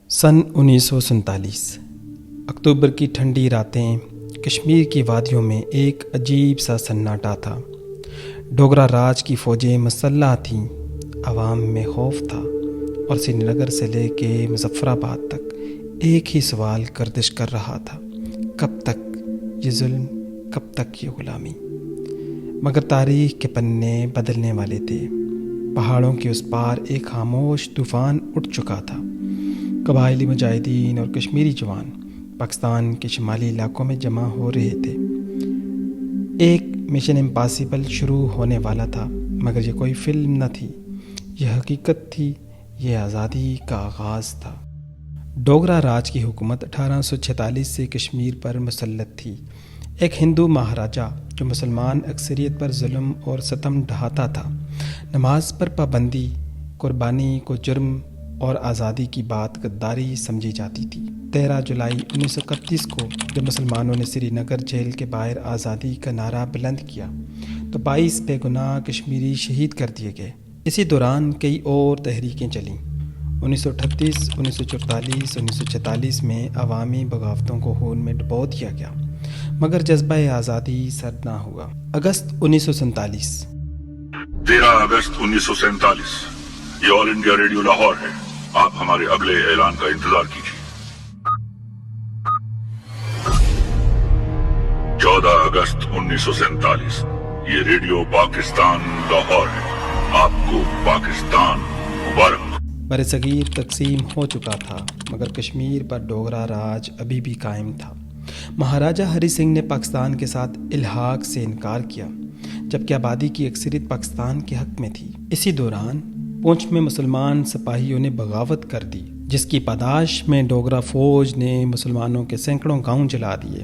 سن 1947 اکتوبر کی ٹھنڈی راتیں کشمیر کی وادیوں میں ایک عجیب سا سناٹا تھا۔ ڈوگرا راج کی فوجیں مسلح تھیں، عوام میں خوف تھا، اور سری نگر سے لے کے مظفر آباد تک ایک ہی سوال گردش کر رہا تھا: کب تک یہ ظلم، کب تک یہ غلامی؟ مگر تاریخ کے پنے بدلنے والے تھے۔ پہاڑوں کے اس پار ایک خاموش طوفان اٹھ چکا تھا۔ قبائلی مجاہدین اور کشمیری جوان پاکستان کے شمالی علاقوں میں جمع ہو رہے تھے۔ ایک مشن امپاسبل شروع ہونے والا تھا، مگر یہ کوئی فلم نہ تھی، یہ حقیقت تھی، یہ آزادی کا آغاز تھا۔ ڈوگرا راج کی حکومت 1846 سے کشمیر پر مسلط تھی۔ ایک ہندو مہاراجا جو مسلمان اکثریت پر ظلم اور ستم ڈھاتا تھا۔ نماز پر پابندی، قربانی کو جرم اور آزادی کی بات غداری سمجھی جاتی تھی۔ 13 جولائی 1931 کو جب مسلمانوں نے سری نگر جیل کے باہر آزادی کا نعرہ بلند کیا تو 22 بے گناہ کشمیری شہید کر دیے گئے۔ اسی دوران کئی اور تحریکیں چلیں۔ 1938، 1944، 1946 میں عوامی بغاوتوں کو خون میں ڈبو دیا گیا، مگر جذبہ آزادی سرد نہ ہوا۔ اگست 1947 13 اگست 1947 یہ آل انڈیا ریڈیو لاہور ہے۔ آپ ہمارے اگلے اعلان کا انتظار کیجیے۔ 14 اگست 1947 یہ ریڈیو پاکستان لاہور ہے۔ آپ کو پاکستان مبارک۔ برصغیر تقسیم ہو چکا تھا، مگر کشمیر پر ڈوگرا راج ابھی بھی قائم تھا۔ مہاراجا ہری سنگھ نے پاکستان کے ساتھ الحاق سے انکار کیا، جبکہ آبادی کی اکثریت پاکستان کے حق میں تھی۔ اسی دوران پونچھ میں مسلمان سپاہیوں نے بغاوت کر دی، جس کی پاداش میں ڈوگرا فوج نے مسلمانوں کے سینکڑوں گاؤں جلا دیے،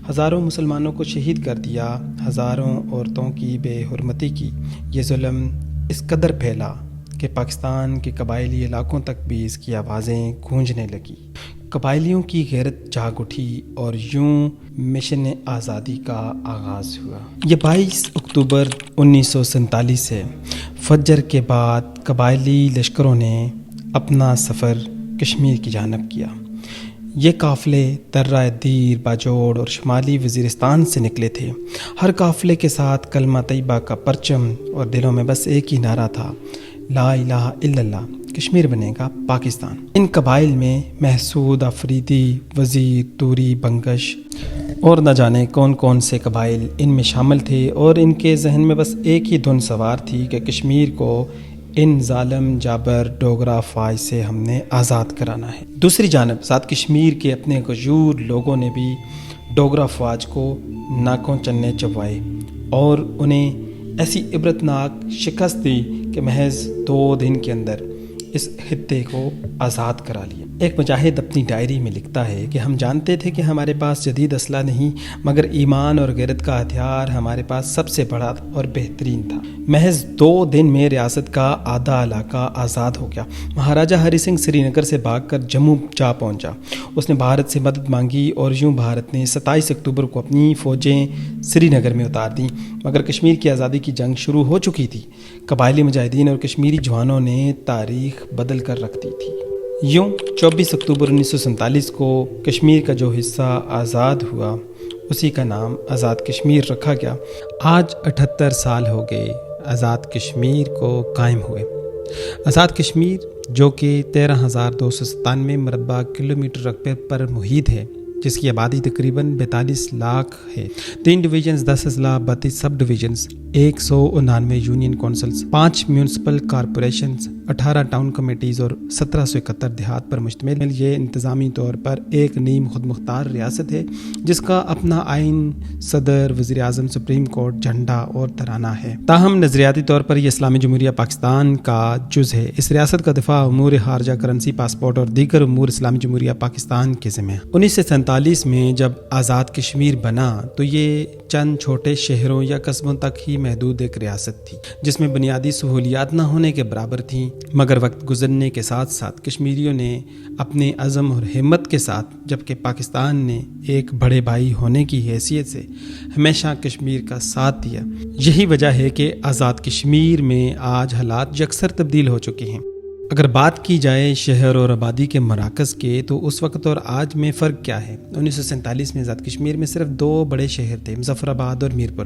ہزاروں مسلمانوں کو شہید کر دیا، ہزاروں عورتوں کی بے حرمتی کی۔ یہ ظلم اس قدر پھیلا کہ پاکستان کے قبائلی علاقوں تک بھی اس کی آوازیں گونجنے لگی۔ قبائلیوں کی غیرت جاگ اٹھی اور یوں مشن آزادی کا آغاز ہوا۔ یہ 22 اکتوبر 1947 ہے۔ فجر کے بعد قبائلی لشکروں نے اپنا سفر کشمیر کی جانب کیا۔ یہ قافلے درہ دیر، باجوڑ اور شمالی وزیرستان سے نکلے تھے۔ ہر قافلے کے ساتھ کلمہ طیبہ کا پرچم اور دلوں میں بس ایک ہی نعرہ تھا: لا الہ الا اللہ، کشمیر بنے گا پاکستان۔ ان قبائل میں محسود، آفریدی، وزیر، توری، بنگش اور نہ جانے کون کون سے قبائل ان میں شامل تھے، اور ان کے ذہن میں بس ایک ہی دھن سوار تھی کہ کشمیر کو ان ظالم جابر ڈوگرا فوج سے ہم نے آزاد کرانا ہے۔ دوسری جانب ذات کشمیر کے اپنے غیور لوگوں نے بھی ڈوگرا فوج کو ناکوں چنے چبوائے اور انہیں ایسی عبرتناک شکست دی کہ محض 2 دن کے اندر اس خطے کو آزاد کرا لیا۔ ایک مجاہد اپنی ڈائری میں لکھتا ہے کہ ہم جانتے تھے کہ ہمارے پاس جدید اسلحہ نہیں، مگر ایمان اور غیرت کا ہتھیار ہمارے پاس سب سے بڑا اور بہترین تھا۔ محض 2 دن میں ریاست کا آدھا علاقہ آزاد ہو گیا۔ مہاراجا ہری سنگھ سری نگر سے بھاگ کر جموں جا پہنچا۔ اس نے بھارت سے مدد مانگی اور یوں بھارت نے 27 اکتوبر کو اپنی فوجیں سری نگر میں اتار دیں، مگر کشمیر کی آزادی کی جنگ شروع ہو چکی تھی۔ قبائلی مجاہدین اور کشمیری جوانوں نے تاریخ بدل کر رکھ دی تھی۔ یوں 24 اکتوبر 1947 کو کشمیر کا جو حصہ آزاد ہوا اسی کا نام آزاد کشمیر رکھا گیا۔ آج 78 سال ہو گئے آزاد کشمیر کو قائم ہوئے۔ آزاد کشمیر جو کہ 13,297 مربع کلومیٹر رقبے پر محیط ہے، جس کی آبادی تقریباً 42 لاکھ ہے، 3 ڈویژنز، 10 اضلاع، 32 sub divisions, 199 union councils, 5 municipal corporations, 18 town committees اور 1771 دیہات پر مشتمل یہ انتظامی طور پر ایک نیم خود مختار ریاست ہے، جس کا اپنا آئین، صدر، وزیر اعظم، سپریم کورٹ، جھنڈا اور ترانہ ہے۔ تاہم نظریاتی طور پر یہ اسلامی جمہوریہ پاکستان کا جز ہے۔ اس ریاست کا دفاع امور خارجہ، کرنسی، پاسپورٹ اور دیگر امور اسلامی جمہوریہ پاکستان کے ذمہ ہے۔ 1947 میں جب آزاد کشمیر بنا تو یہ چند چھوٹے شہروں یا قصبوں تک ہی محدود ایک ریاست تھی، جس میں بنیادی سہولیات نہ ہونے کے برابر تھیں، مگر وقت گزرنے کے ساتھ ساتھ کشمیریوں نے اپنے عزم اور ہمت کے ساتھ، جبکہ پاکستان نے ایک بڑے بھائی ہونے کی حیثیت سے ہمیشہ کشمیر کا ساتھ دیا۔ یہی وجہ ہے کہ آزاد کشمیر میں آج حالات یکسر تبدیل ہو چکے ہیں۔ اگر بات کی جائے شہر اور آبادی کے مراکز کے تو اس وقت اور آج میں فرق کیا ہے؟ 1947 میں آزاد کشمیر میں صرف 2 بڑے شہر تھے، مظفر آباد اور میرپور۔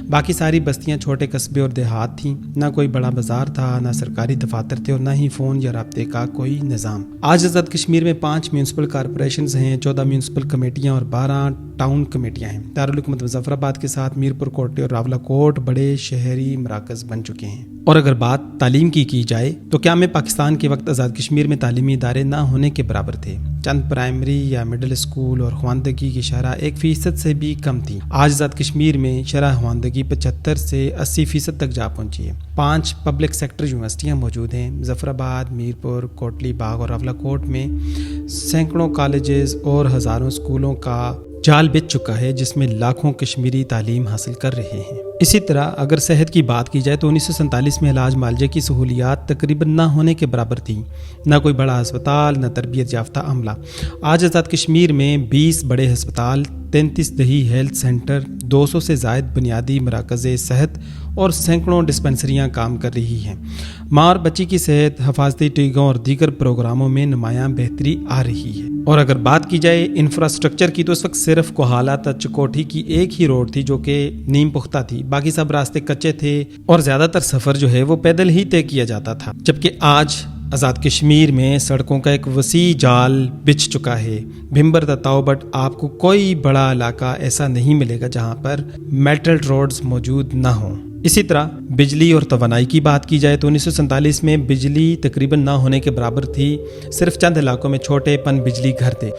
باقی ساری بستیاں چھوٹے قصبے اور دیہات تھیں، نہ کوئی بڑا بازار تھا، نہ سرکاری دفاتر تھے اور نہ ہی فون یا رابطے کا کوئی نظام۔ آج آزاد کشمیر میں 5 میونسپل کارپوریشنز ہیں، 14 میونسپل کمیٹیاں اور 12 ٹاؤن کمیٹیاں ہیں۔ دارالحکومت مظفر آباد کے ساتھ میرپور، کوٹلی اور راولہ کوٹ بڑے شہری مراکز بن چکے ہیں۔ اور اگر بات تعلیم کی جائے تو کیا میں پاکستان کے وقت آزاد کشمیر میں تعلیمی ادارے نہ ہونے کے برابر تھے؟ چند پرائمری یا مڈل اسکول اور خواندگی کی شرح 1% سے بھی کم تھی۔ آج آزاد کشمیر میں شرح خواندگی 75 سے 80% تک جا پہنچی ہے۔ 5 پبلک سیکٹر یونیورسٹیاں موجود ہیں۔ مظفر آباد، میرپور، کوٹلی باغ اور راولہ کوٹ میں سینکڑوں کالجز اور ہزاروں اسکولوں کا جال بچ چکا ہے، جس میں لاکھوں کشمیری تعلیم حاصل کر رہے ہیں۔ اسی طرح اگر صحت کی بات کی جائے تو 1947 میں علاج معالجے کی سہولیات تقریباً نہ ہونے کے برابر تھیں، نہ کوئی بڑا ہسپتال، نہ تربیت یافتہ عملہ۔ آج آزاد کشمیر میں 20 بڑے ہسپتال، 33 دیہی ہیلتھ سینٹر، 200 سے زائد بنیادی مراکز صحت اور سینکڑوں ڈسپنسریاں کام کر رہی ہیں۔ ماں اور بچی کی صحت، حفاظتی ٹیکوں اور دیگر پروگراموں میں نمایاں بہتری آ رہی ہے۔ اور اگر بات کی جائے انفراسٹرکچر کی تو اس وقت صرف کوہالہ تا چکوٹھی کی ایک ہی روڈ تھی جو کہ نیم پختہ تھی، باقی سب راستے کچے تھے اور زیادہ تر سفر جو ہے وہ پیدل ہی طے کیا جاتا تھا۔ جبکہ آج آزاد کشمیر میں سڑکوں کا ایک وسیع جال بچھ چکا ہے۔ بھمبر تا تاؤ بٹ آپ کو کوئی بڑا علاقہ ایسا نہیں ملے گا جہاں پر میٹل روڈز موجود نہ ہوں۔ اسی طرح بجلی اور توانائی کی بات کی جائے تو 1947 میں بجلی تقریباً نہ ہونے کے برابر تھی، صرف چند علاقوں میں چھوٹے پن بجلی گھر تھے۔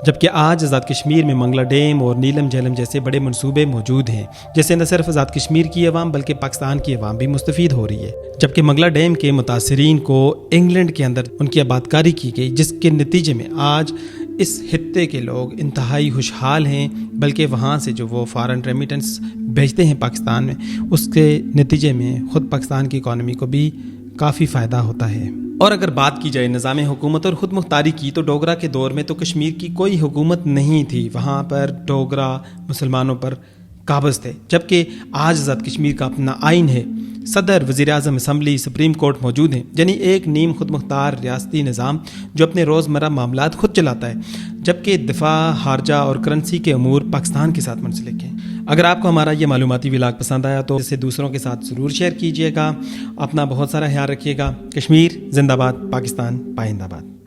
جبکہ آج آزاد کشمیر میں منگلا ڈیم اور نیلم جہلم جیسے بڑے منصوبے موجود ہیں، جس سے نہ صرف آزاد کشمیر کی عوام بلکہ پاکستان کی عوام بھی مستفید ہو رہی ہے۔ جبکہ منگلا ڈیم کے متاثرین کو انگلینڈ کے اندر ان کی آبادکاری کی گئی، جس کے نتیجے میں آج اس خطے کے لوگ انتہائی خوشحال ہیں، بلکہ وہاں سے جو وہ فارن ریمیٹنس بھیجتے ہیں پاکستان میں، اس کے نتیجے میں خود پاکستان کی اکانومی کو بھی کافی فائدہ ہوتا ہے۔ اور اگر بات کی جائے نظام حکومت اور خود مختاری کی تو ڈوگرا کے دور میں تو کشمیر کی کوئی حکومت نہیں تھی، وہاں پر ڈوگرا مسلمانوں پر قابض تھے۔ جبکہ آج آزاد کشمیر کا اپنا آئین ہے، صدر، وزیر اعظم، اسمبلی، سپریم کورٹ موجود ہیں، یعنی ایک نیم خود مختار ریاستی نظام جو اپنے روزمرہ معاملات خود چلاتا ہے، جبکہ دفاع، خارجہ اور کرنسی کے امور پاکستان کے ساتھ منسلک ہیں۔ اگر آپ کو ہمارا یہ معلوماتی ولاگ پسند آیا تو اسے دوسروں کے ساتھ ضرور شیئر کیجیے گا۔ اپنا بہت سارا خیال رکھیے گا۔ کشمیر زندہ باد، پاکستان پائندہ باد۔